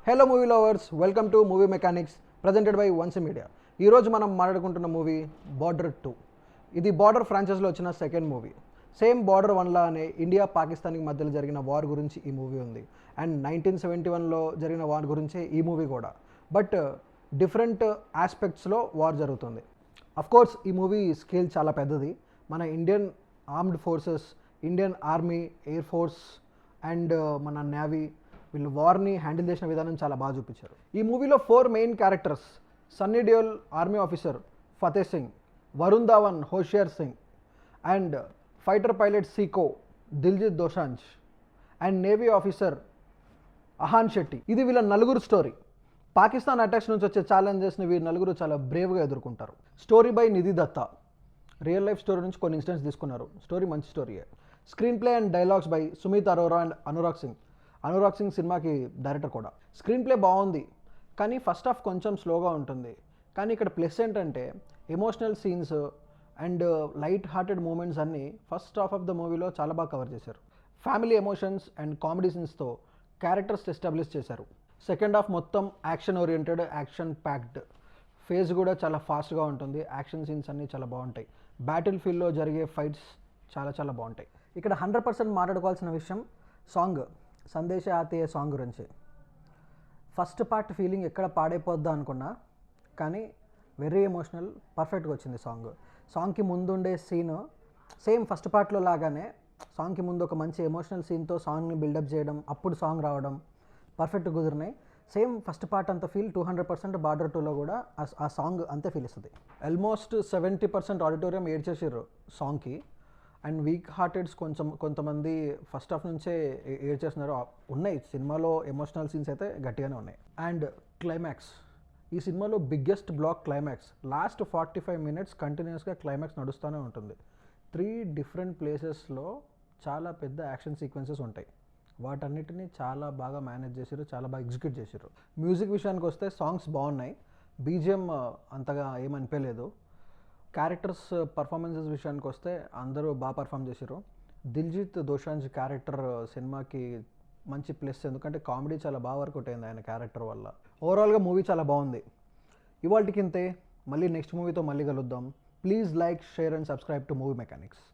Hello movie lovers, welcome to movie mechanics presented by once media. ఈరోజు మనం మాట్లాడుకుంటున్న movie border 2. ఇది border ఫ్రాంచైజ్లో వచ్చిన సెకండ్ మూవీ. సేమ్ బార్డర్ 1 అనే ఇండియా పాకిస్తాన్కి మధ్యలో జరిగిన వార్ గురించి ఈ మూవీ ఉంది. అండ్ 1971లో జరిగిన వార్ గురించే ఈ మూవీ కూడా. బట్ డిఫరెంట్ ఆస్పెక్ట్స్లో వార్ జరుగుతుంది. అఫ్కోర్స్ ఈ మూవీ స్కేల్ చాలా పెద్దది. మన Indian armed forces, Indian army, air force and మన నేవీ వీళ్ళు వార్ని హ్యాండిల్ చేసిన విధానం చాలా బాగా చూపించారు. ఈ మూవీలో 4 main characters: Sunny Deol army officer Fateh Singh, Varun Dhawan Hoshiar Singh, and fighter pilot Sekhon Diljit Dosanjh, and navy officer Ahan Shetty. ఇది వీళ్ళ నలుగురు స్టోరీ. పాకిస్తాన్ అటాక్స్ నుంచి వచ్చే ఛాలెంజెస్ని వీరు నలుగురు చాలా బ్రేవ్గా ఎదుర్కొంటారు. Story by Nidhi Dutta. Real life story నుంచి కొన్ని ఇన్సిడెంట్స్ తీసుకున్నారు. స్టోరీ మంచి స్టోరీయే. Screenplay and dialogues by Sumit Arora and Anurag Singh. Anurag Singh సినిమాకి డైరెక్టర్ కూడా. స్క్రీన్ ప్లే బాగుంది, కానీ ఫస్ట్ హాఫ్ కొంచెం స్లోగా ఉంటుంది. కానీ ఇక్కడ ప్లస్ ఏంటంటే emotional scenes and light hearted moments అన్నీ ఫస్ట్ హాఫ్ ఆఫ్ ద మూవీలో చాలా బాగా కవర్ చేశారు. ఫ్యామిలీ ఎమోషన్స్ అండ్ కామెడీ సీన్స్తో క్యారెక్టర్స్ ఎస్టాబ్లిష్ చేశారు. సెకండ్ హాఫ్ మొత్తం action oriented, action packed. Phase కూడా చాలా ఫాస్ట్గా ఉంటుంది. యాక్షన్ సీన్స్ అన్నీ చాలా బాగుంటాయి. బ్యాటిల్ ఫీల్డ్లో జరిగే ఫైట్స్ చాలా చాలా బాగుంటాయి. ఇక్కడ 100% మాట్లాడుకోవాల్సిన విషయం సాంగ్, సందేశ ఆతేయ సాంగ్ గురించి. ఫస్ట్ పార్ట్ ఫీలింగ్ ఎక్కడ పాడైపోద్దా అనుకున్నా, కానీ వెరీ ఎమోషనల్, పర్ఫెక్ట్గా వచ్చింది సాంగ్. సాంగ్కి ముందుండే సీను సేమ్ ఫస్ట్ పార్ట్లో లాగానే సాంగ్కి ముందు ఒక మంచి ఎమోషనల్ సీన్తో సాంగ్ని బిల్డప్ చేయడం, అప్పుడు సాంగ్ రావడం పర్ఫెక్ట్ కుదిరినాయి. సేమ్ ఫస్ట్ పార్ట్ అంత ఫీల్ 200% బార్డర్ 2లో కూడా ఆ సాంగ్ అంతే ఫీల్ ఇస్తుంది. ఆల్మోస్ట్ 70% ఆడిటోరియం ఏడ్చేసారు సాంగ్కి. అండ్ వీక్ హార్టెడ్స్ కొంతమంది ఫస్ట్ హాఫ్ నుంచే ఏడ్చేస్తున్నారు. ఉన్నాయి సినిమాలో ఎమోషనల్ సీన్స్ అయితే గట్టిగానే ఉన్నాయి. అండ్ క్లైమాక్స్, ఈ సినిమాలో biggest block climax. Last 45 minutes కంటిన్యూస్గా క్లైమాక్స్ నడుస్తూనే ఉంటుంది. 3 different ప్లేసెస్లో చాలా పెద్ద యాక్షన్ సీక్వెన్సెస్ ఉంటాయి. వాటన్నిటిని చాలా బాగా మేనేజ్ చేశారు, చాలా బాగా ఎగ్జిక్యూట్ చేశారు. మ్యూజిక్ విషయానికి వస్తే సాంగ్స్ బాగున్నాయి, బీజిఎం అంతగా ఏమనిపించలేదు. క్యారెక్టర్స్ పర్ఫార్మెన్సెస్ విషయానికి వస్తే అందరూ బాగా పర్ఫామ్ చేశారు. దిల్జిత్ దోసాంజ్ క్యారెక్టర్ సినిమాకి మంచి ప్లస్, ఎందుకంటే కామెడీ చాలా బాగా వర్కౌట్ అయింది ఆయన క్యారెక్టర్ వల్ల. ఓవరాల్గా మూవీ చాలా బాగుంది. ఇవాళకింతే, మళ్ళీ నెక్స్ట్ మూవీతో మళ్ళీ కలుద్దాం. Please like, share and subscribe to movie mechanics.